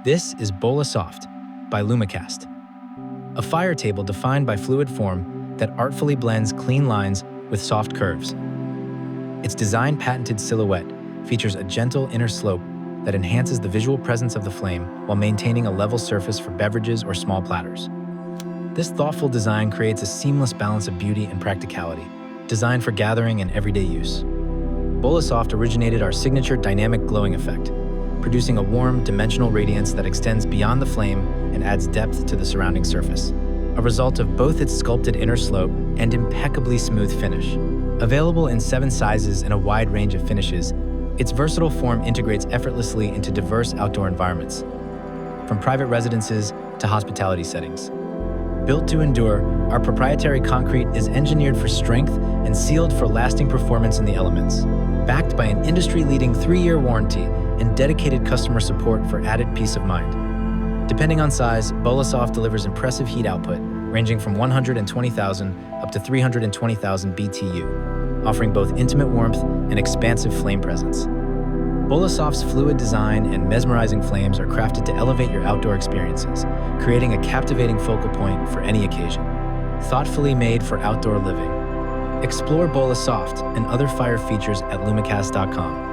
This is BOLA Soft by Lumacast, a fire table defined by fluid form that artfully blends clean lines with soft curves. Its design-patented silhouette features a gentle inner slope that enhances the visual presence of the flame while maintaining a level surface for beverages or small platters. This thoughtful design creates a seamless balance of beauty and practicality, designed for gathering and everyday use. BOLA Soft originated our signature dynamic glowing effect, producing a warm, dimensional radiance that extends beyond the flame and adds depth to the surrounding surface, a result of both its sculpted inner slope and impeccably smooth finish. Available in 7 sizes and a wide range of finishes, its versatile form integrates effortlessly into diverse outdoor environments, from private residences to hospitality settings. Built to endure, our proprietary concrete is engineered for strength and sealed for lasting performance in the elements. Backed by an industry-leading 3-year warranty and dedicated customer support for added peace of mind. Depending on size, BOLA Soft delivers impressive heat output, ranging from 120,000 up to 320,000 BTU, offering both intimate warmth and expansive flame presence. BOLA Soft's fluid design and mesmerizing flames are crafted to elevate your outdoor experiences, creating a captivating focal point for any occasion. Thoughtfully made for outdoor living. Explore BOLA Soft and other fire features at lumacast.com.